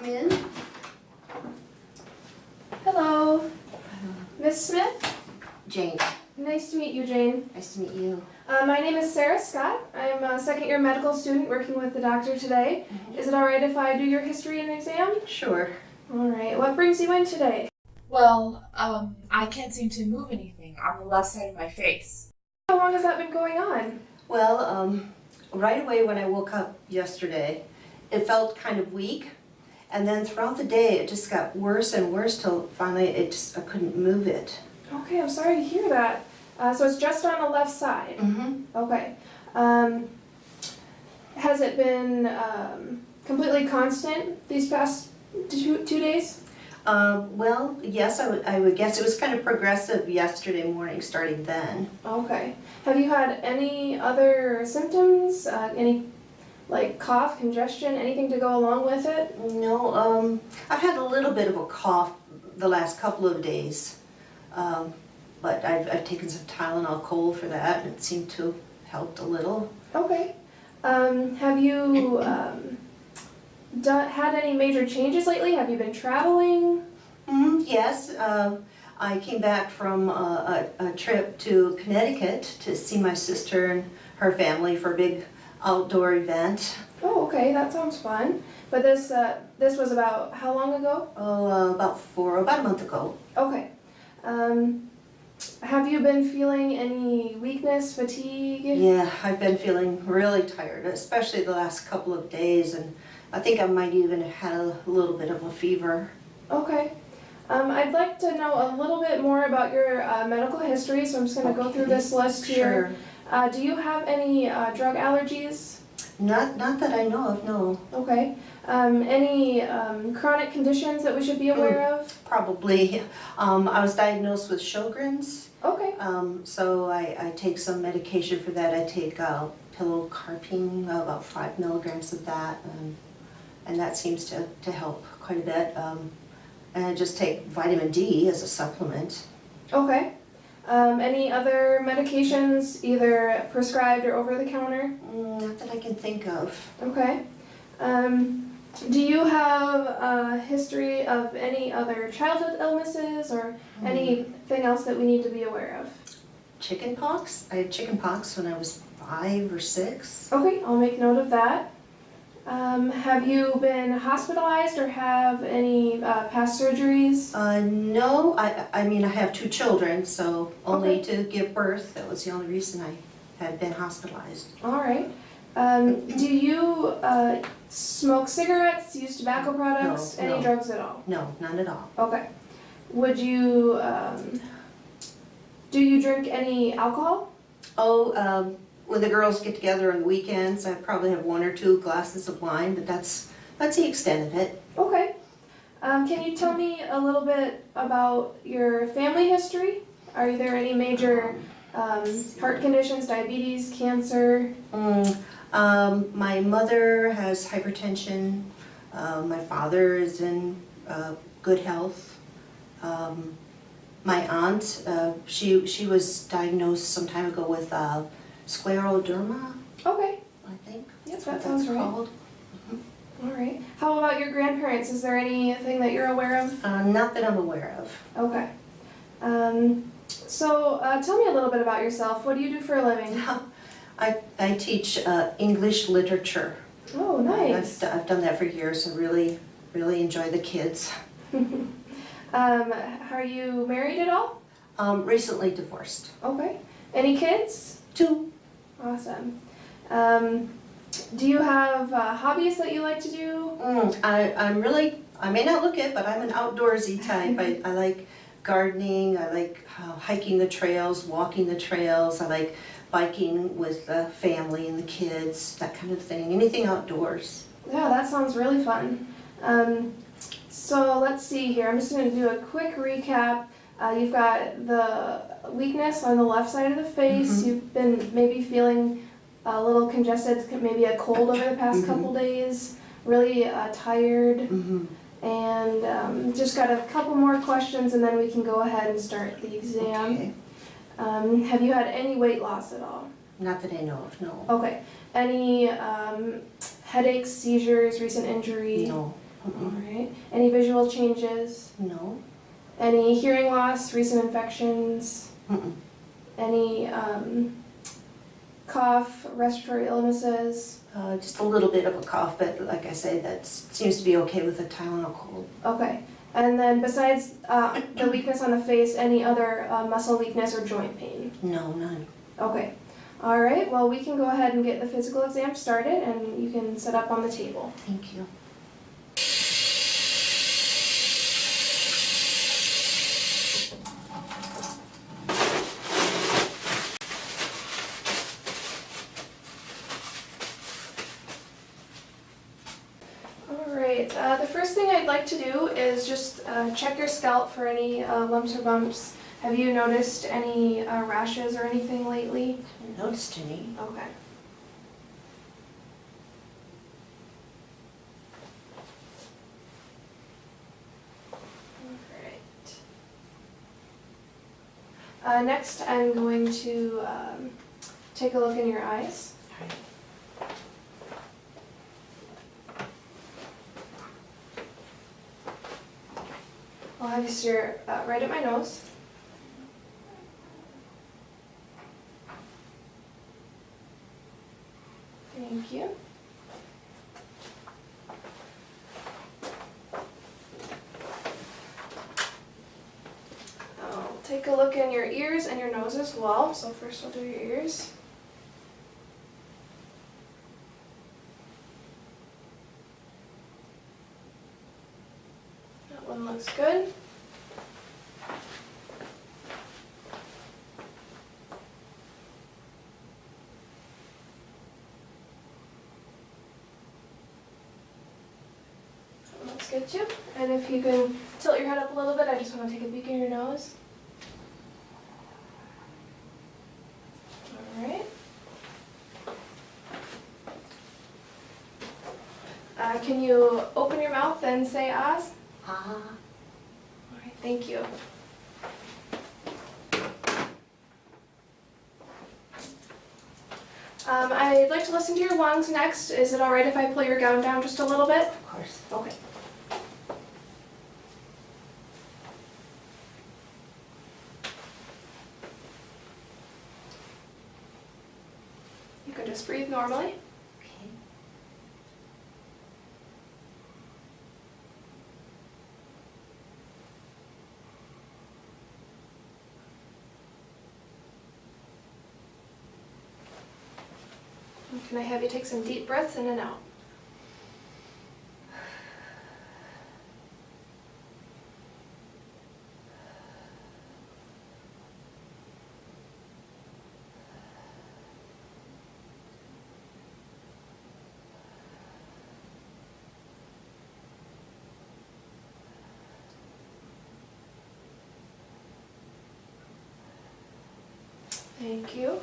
in. Hello, Miss Smith. Jane, Nice to meet you, Jane. nice to meet you. My name is Sarah Scott. I'm a second-year medical student working with the doctor today. Is it all right if I do your history and exam? Sure. All right. What brings you in today? Well, I can't seem to move anything on the left side of my face. How long has that been going on? Well, right away when I woke up yesterday, it felt kind of weak. And then throughout the day, it just got worse and worse till finally I couldn't move it. Okay, I'm sorry to hear that. So it's just on the left side. Mm-hmm. Okay. Has it been completely constant these past two days? Well, yes, I would guess it was kind of progressive yesterday morning, starting then. Okay. Have you had any other symptoms? Any like cough, congestion, anything to go along with it? No, I've had a little bit of a cough the last couple of days. But I've taken some Tylenol cold for that, and it seemed to have helped a little. Okay. Have you had any major changes lately? Have you been traveling? Yes, I came back from a trip to Connecticut to see my sister and her family for a big outdoor event. Oh, okay, that sounds fun. But this was about how long ago? Oh, about a month ago. Okay. Have you been feeling any weakness, fatigue? Yeah, I've been feeling really tired, especially the last couple of days, and I think I might even have had a little bit of a fever. Okay. I'd like to know a little bit more about your medical history, so I'm just going to go through this list here. Sure. Do you have any drug allergies? Not that I know of, no. Okay. Any chronic conditions that we should be aware of? Probably. I was diagnosed with Sjogren's, Okay. so I take some medication for that. I take pilocarpine, about 5 milligrams of that, and that seems to help quite a bit. And I just take vitamin D as a supplement. Okay. Any other medications, either prescribed or over the counter? Not that I can think of. Okay. Do you have a history of any other childhood illnesses or anything else that we need to be aware of? Chicken pox? I had chicken pox when I was 5 or 6. Okay, I'll make note of that. Have you been hospitalized or have any past surgeries? No, I mean I have 2 children, so only Okay. to give birth. That was the only reason I had been hospitalized. All right. Do you smoke cigarettes, use tobacco products, No, any no. drugs at all? No, none at all. Okay. Would you, do you drink any alcohol? Oh, when the girls get together on the weekends, I probably have 1 or 2 glasses of wine, but that's the extent of it. Okay. Can you tell me a little bit about your family history? Are there any major heart conditions, diabetes, cancer? My mother has hypertension. My father is in good health. My aunt, she was diagnosed some time ago with scleroderma, Okay. I think. Yep, That's that what sounds that's right. called. All right. How about your grandparents? Is there anything that you're aware of? Not that I'm aware of. Okay. So tell me a little bit about yourself. What do you do for a living? I teach English literature. Oh, nice. I've done that for years. I really enjoy the kids. Are you married at all? Recently divorced. Okay. Any kids? 2. Awesome. Do you have hobbies that you like to do? I may not look it, but I'm an outdoorsy type. I like gardening. I like hiking the trails, walking the trails. I like biking with the family and the kids, that kind of thing. Anything outdoors. Yeah, that sounds really fun. So let's see here. I'm just going to do a quick recap. You've got the weakness on the left side of the face. You've been maybe feeling a little congested, maybe a cold over the past couple days, really tired, and just got a couple more questions and then we can go ahead and start the exam. Okay. Have you had any weight loss at all? Not that I know of, no. Okay. Any headaches, seizures, recent injury? No. All right. Any visual changes? No. Any hearing loss, recent infections? Mm-mm. Any cough, respiratory illnesses? Just a little bit of a cough, but like I say, that seems to be okay with a Tylenol cold. Okay. And then besides the weakness on the face, any other muscle weakness or joint pain? No, none. Okay. All right. Well, we can go ahead and get the physical exam started, and you can sit up on the table. Thank you. All right. The first thing I'd like to do is just check your scalp for any lumps or bumps. Have you noticed any rashes or anything lately? Haven't noticed any. Okay. Alright. Next, I'm going to take a look in your eyes. I'll have you stare right at my nose. Thank you. I'll take a look in your ears and your nose as well. So first I'll do your ears. That one looks good. That looks good too. And if you can tilt your head up a little bit, I just want to take a peek in your nose. Alright. Can you open your mouth and say ahs? Ah. Alright, thank you. I'd like to listen to your lungs next. Is it alright if I pull your gown down just a little bit? Of course. Okay. You can just breathe normally. Okay. And can I have you take some deep breaths in and out? Thank you.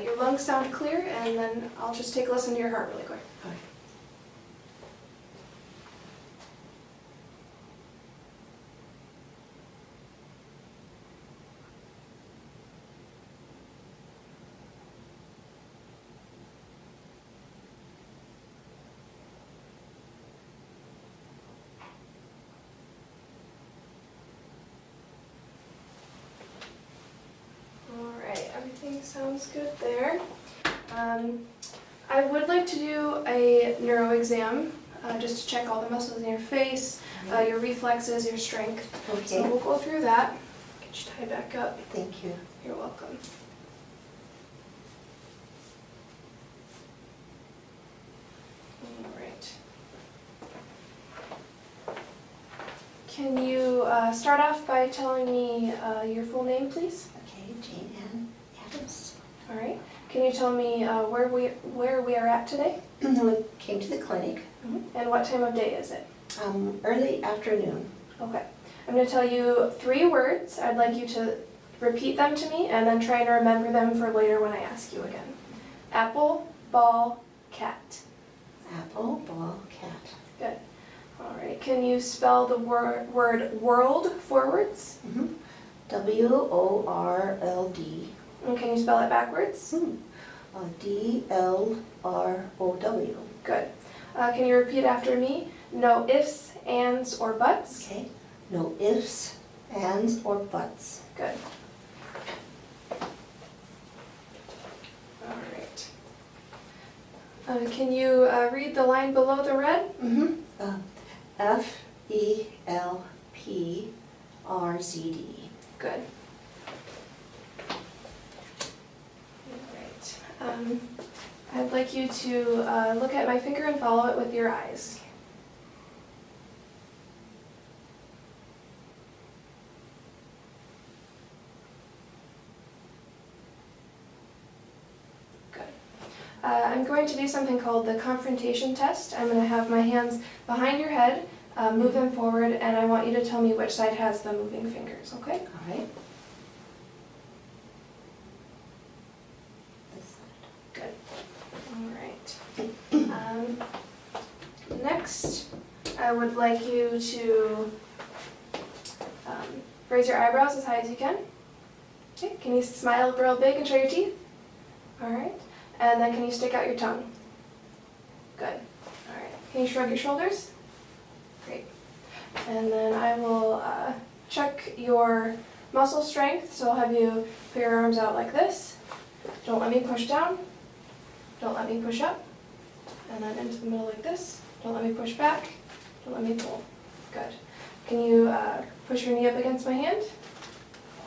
Your lungs sound clear, and then I'll just take a listen to your heart really quick. Okay. Alright, everything sounds good there. I would like to do a neuro exam, just to check all the muscles in your face, your reflexes, your strength. So Okay. we'll go through that. Get you tied back up. Thank you. You're welcome. Alright. Can you start off by telling me your full name, please? Okay, Jane Ann Adams. All right. Can you tell me where we are at today? We came to the clinic And what time of day is it? early afternoon. Okay. I'm going to tell you 3 words. I'd like you to repeat them to me and then try to remember them for later when I ask you again. Apple, ball, cat. Apple, ball, cat. Good. All right. Can you spell the word world forwards? W-O-R-L-D. And can you spell it backwards? D-L-R-O-W. Good. Can you repeat after me? No ifs, ands, or buts. Okay, no ifs, ands, or buts. Good. All right. Can you read the line below the red? FELPRZD. Good. All right. I'd like you to look at my finger and follow it with your eyes. Good. I'm going to do something called the confrontation test. I'm going to have my hands behind your head, move them forward, and I want you to tell me which side has the moving fingers, okay? All right. This side. Good. All right. Next, I would like you to raise your eyebrows as high as you can. Okay. Can you smile real big and show your teeth? All right. And then can you stick out your tongue? Good. All right. Can you shrug your shoulders? Great. And then I will check your muscle strength. So I'll have you put your arms out like this. Don't let me push down. Don't let me push up. And then into the middle like this. Don't let me push back. Don't let me pull. Good. Can you push your knee up against my hand?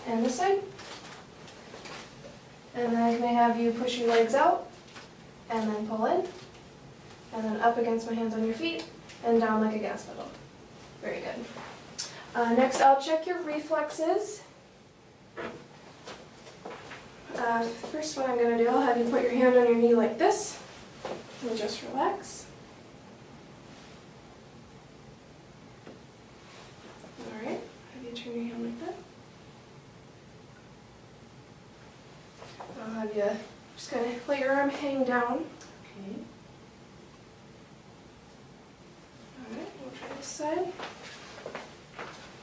And this side. And then can I have you push your legs out and then pull in. And then up against my hands on your feet and down like a gas pedal. Very good. Next, I'll check your reflexes. First, what I'm going to do, I'll have you put your hand on your knee like this. And just relax. Alright, have you turn your hand like that. I'll have you just kind of let your arm hang down. Okay. Alright, we'll try this side.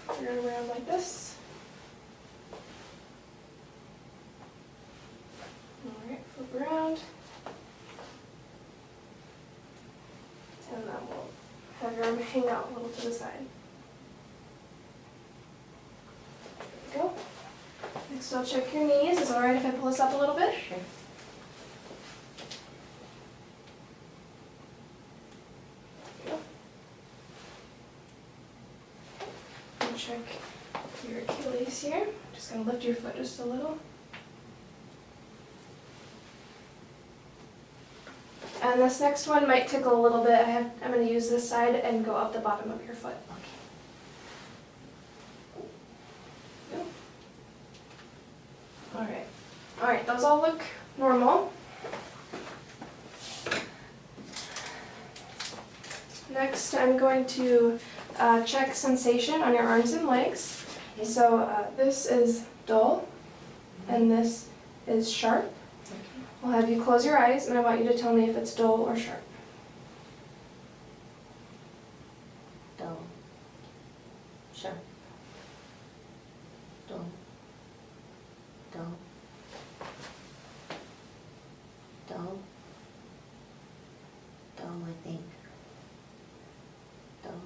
Turn it around like this. Alright, flip around. And then we'll have your arm hang out a little to the side. There we go. Next I'll check your knees. Is it alright if I pull this up a little bit? Sure. I'll check your Achilles here. Just gonna lift your foot just a little. And this next one might tickle a little bit. I'm going to use this side and go up the bottom of your foot. Okay. Alright. Alright, those all look normal. Next, I'm going to check sensation on your arms and legs. Okay. So this is dull, and this is sharp. Okay. I'll have you close your eyes, and I want you to tell me if it's dull or sharp. Dull. Sharp. Dull. Dull. Dull. Dull, I think. Dull.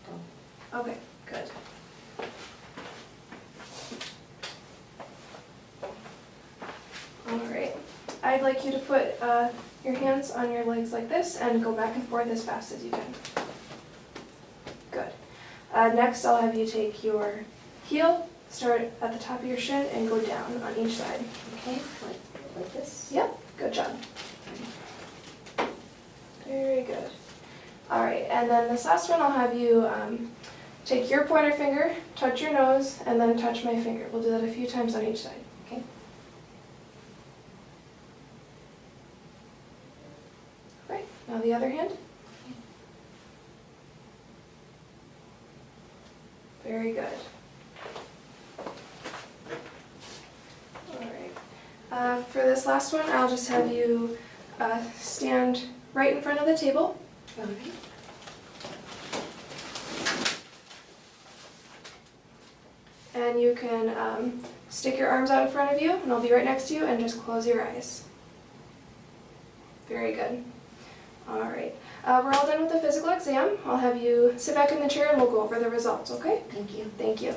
Dull. Okay, good. Alright, I'd like you to put your hands on your legs like this and go back and forth as fast as you can. Good. Next, I'll have you take your heel, start at the top of your shin, and go down on each side. Okay, like this? Yep, good job. Very good. Alright, and then this last one, I'll have you take your pointer finger, touch your nose, and then touch my finger. We'll do that a few times on each side. Okay. Right, now the other hand. Very good. Alright. For this last one, I'll just have you stand right in front of the table. Okay. And you can stick your arms out in front of you, and I'll be right next to you, and just close your eyes. Very good. All right. We're all done with the physical exam. I'll have you sit back in the chair and we'll go over the results, okay? Thank you. Thank you.